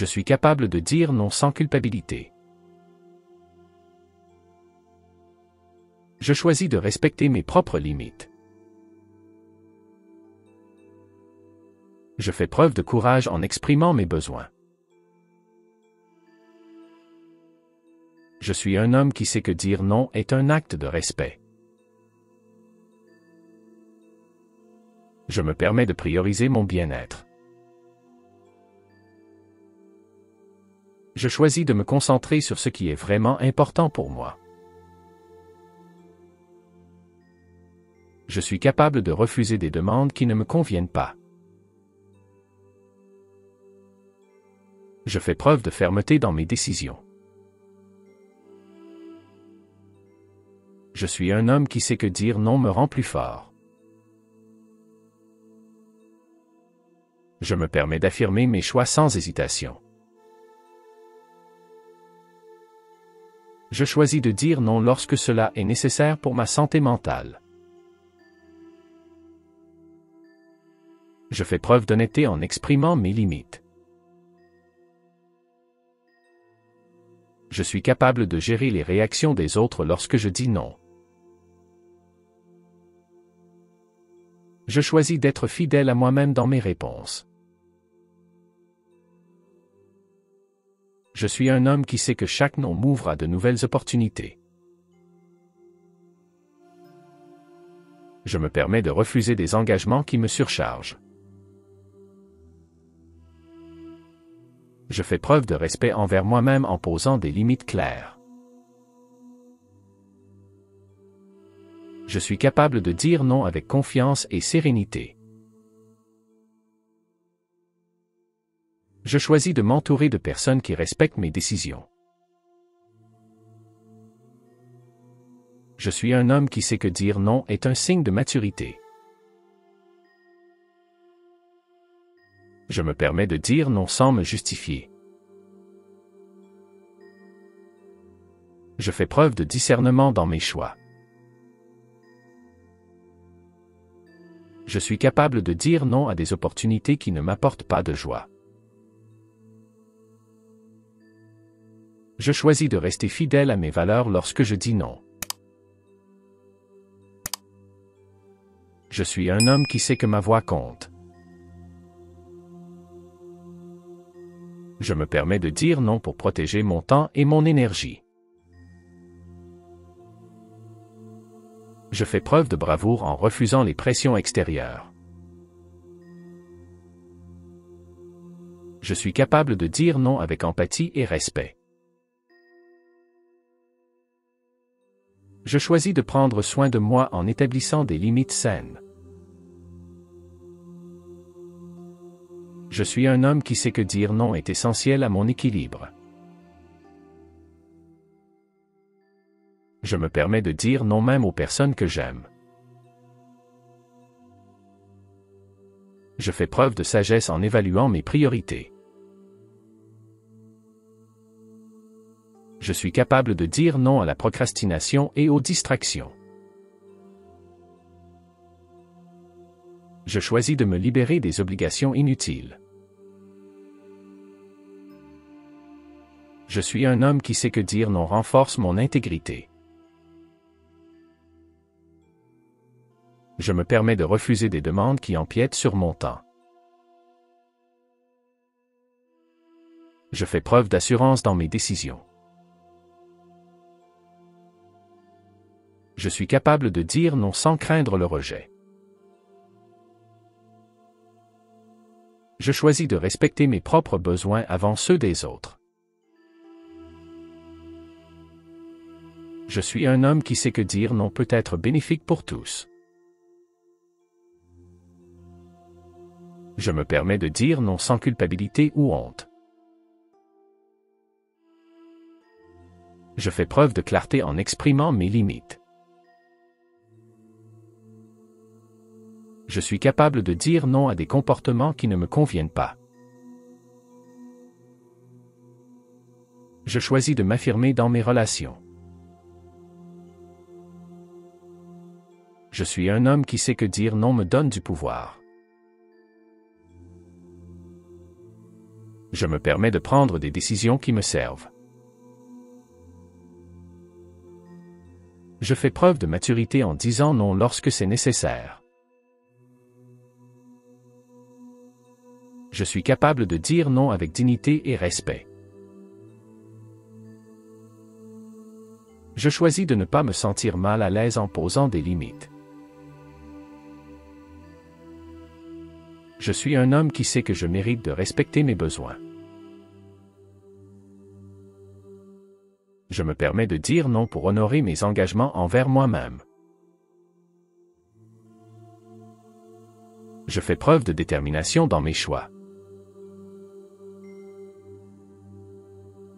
Je suis capable de dire non sans culpabilité. Je choisis de respecter mes propres limites. Je fais preuve de courage en exprimant mes besoins. Je suis un homme qui sait que dire non est un acte de respect. Je me permets de prioriser mon bien-être. Je choisis de me concentrer sur ce qui est vraiment important pour moi. Je suis capable de refuser des demandes qui ne me conviennent pas. Je fais preuve de fermeté dans mes décisions. Je suis un homme qui sait que dire non me rend plus fort. Je me permets d'affirmer mes choix sans hésitation. Je choisis de dire non lorsque cela est nécessaire pour ma santé mentale. Je fais preuve d'honnêteté en exprimant mes limites. Je suis capable de gérer les réactions des autres lorsque je dis non. Je choisis d'être fidèle à moi-même dans mes réponses. Je suis un homme qui sait que chaque non m'ouvre à de nouvelles opportunités. Je me permets de refuser des engagements qui me surchargent. Je fais preuve de respect envers moi-même en posant des limites claires. Je suis capable de dire non avec confiance et sérénité. Je choisis de m'entourer de personnes qui respectent mes décisions. Je suis un homme qui sait que dire non est un signe de maturité. Je me permets de dire non sans me justifier. Je fais preuve de discernement dans mes choix. Je suis capable de dire non à des opportunités qui ne m'apportent pas de joie. Je choisis de rester fidèle à mes valeurs lorsque je dis non. Je suis un homme qui sait que ma voix compte. Je me permets de dire non pour protéger mon temps et mon énergie. Je fais preuve de bravoure en refusant les pressions extérieures. Je suis capable de dire non avec empathie et respect. Je choisis de prendre soin de moi en établissant des limites saines. Je suis un homme qui sait que dire non est essentiel à mon équilibre. Je me permets de dire non même aux personnes que j'aime. Je fais preuve de sagesse en évaluant mes priorités. Je suis capable de dire non à la procrastination et aux distractions. Je choisis de me libérer des obligations inutiles. Je suis un homme qui sait que dire non renforce mon intégrité. Je me permets de refuser des demandes qui empiètent sur mon temps. Je fais preuve d'assurance dans mes décisions. Je suis capable de dire non sans craindre le rejet. Je choisis de respecter mes propres besoins avant ceux des autres. Je suis un homme qui sait que dire non peut être bénéfique pour tous. Je me permets de dire non sans culpabilité ou honte. Je fais preuve de clarté en exprimant mes limites. Je suis capable de dire non à des comportements qui ne me conviennent pas. Je choisis de m'affirmer dans mes relations. Je suis un homme qui sait que dire non me donne du pouvoir. Je me permets de prendre des décisions qui me servent. Je fais preuve de maturité en disant non lorsque c'est nécessaire. Je suis capable de dire non avec dignité et respect. Je choisis de ne pas me sentir mal à l'aise en posant des limites. Je suis un homme qui sait que je mérite de respecter mes besoins. Je me permets de dire non pour honorer mes engagements envers moi-même. Je fais preuve de détermination dans mes choix.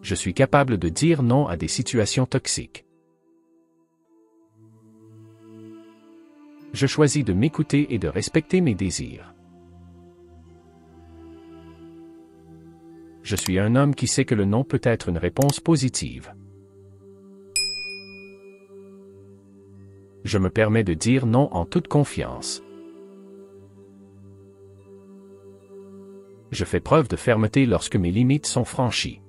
Je suis capable de dire non à des situations toxiques. Je choisis de m'écouter et de respecter mes désirs. Je suis un homme qui sait que le non peut être une réponse positive. Je me permets de dire non en toute confiance. Je fais preuve de fermeté lorsque mes limites sont franchies.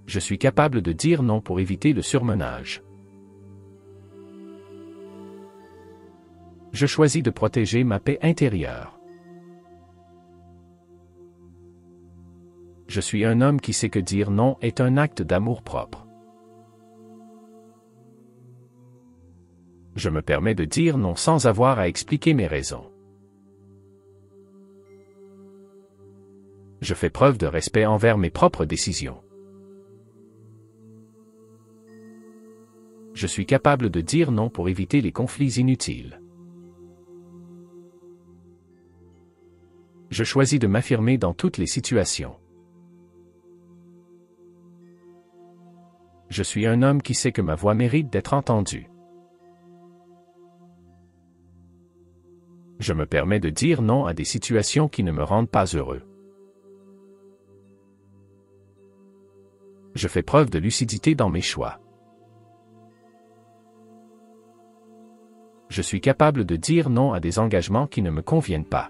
Je suis capable de dire non pour éviter le surmenage. Je choisis de protéger ma paix intérieure. Je suis un homme qui sait que dire non est un acte d'amour-propre. Je me permets de dire non sans avoir à expliquer mes raisons. Je fais preuve de respect envers mes propres décisions. Je suis capable de dire non pour éviter les conflits inutiles. Je choisis de m'affirmer dans toutes les situations. Je suis un homme qui sait que ma voix mérite d'être entendue. Je me permets de dire non à des situations qui ne me rendent pas heureux. Je fais preuve de lucidité dans mes choix. Je suis capable de dire non à des engagements qui ne me conviennent pas.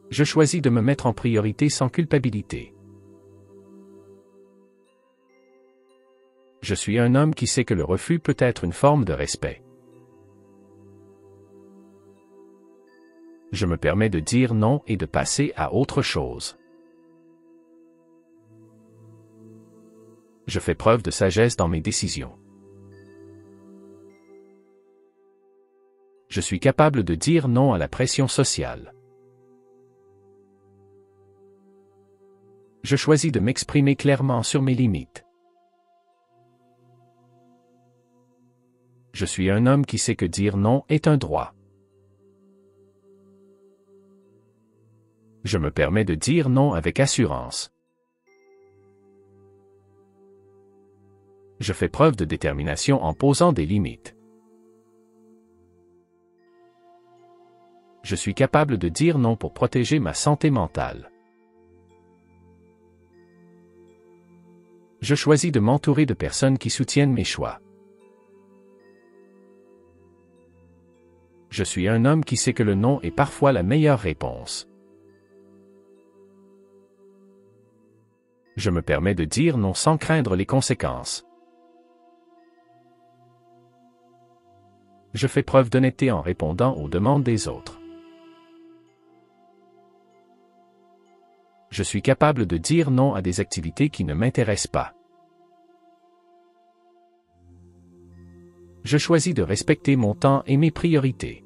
Je choisis de me mettre en priorité sans culpabilité. Je suis un homme qui sait que le refus peut être une forme de respect. Je me permets de dire non et de passer à autre chose. Je fais preuve de sagesse dans mes décisions. Je suis capable de dire non à la pression sociale. Je choisis de m'exprimer clairement sur mes limites. Je suis un homme qui sait que dire non est un droit. Je me permets de dire non avec assurance. Je fais preuve de détermination en posant des limites. Je suis capable de dire non pour protéger ma santé mentale. Je choisis de m'entourer de personnes qui soutiennent mes choix. Je suis un homme qui sait que le non est parfois la meilleure réponse. Je me permets de dire non sans craindre les conséquences. Je fais preuve d'honnêteté en répondant aux demandes des autres. Je suis capable de dire non à des activités qui ne m'intéressent pas. Je choisis de respecter mon temps et mes priorités.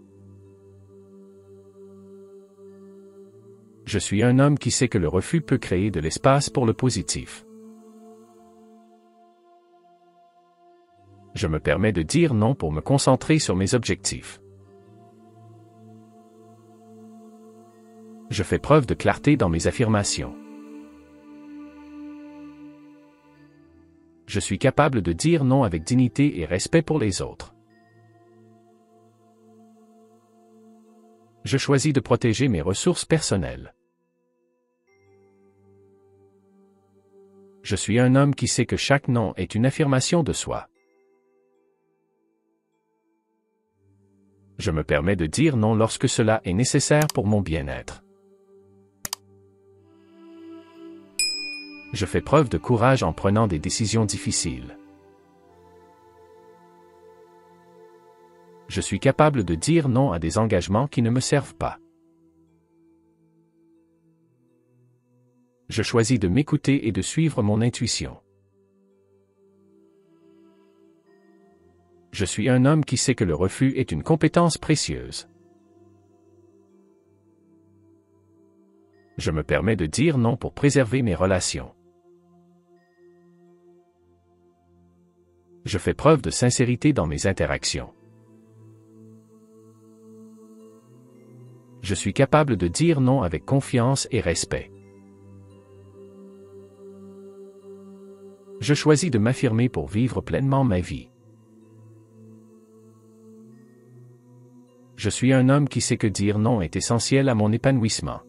Je suis un homme qui sait que le refus peut créer de l'espace pour le positif. Je me permets de dire non pour me concentrer sur mes objectifs. Je fais preuve de clarté dans mes affirmations. Je suis capable de dire non avec dignité et respect pour les autres. Je choisis de protéger mes ressources personnelles. Je suis un homme qui sait que chaque non est une affirmation de soi. Je me permets de dire non lorsque cela est nécessaire pour mon bien-être. Je fais preuve de courage en prenant des décisions difficiles. Je suis capable de dire non à des engagements qui ne me servent pas. Je choisis de m'écouter et de suivre mon intuition. Je suis un homme qui sait que le refus est une compétence précieuse. Je me permets de dire non pour préserver mes relations. Je fais preuve de sincérité dans mes interactions. Je suis capable de dire non avec confiance et respect. Je choisis de m'affirmer pour vivre pleinement ma vie. Je suis un homme qui sait que dire non est essentiel à mon épanouissement.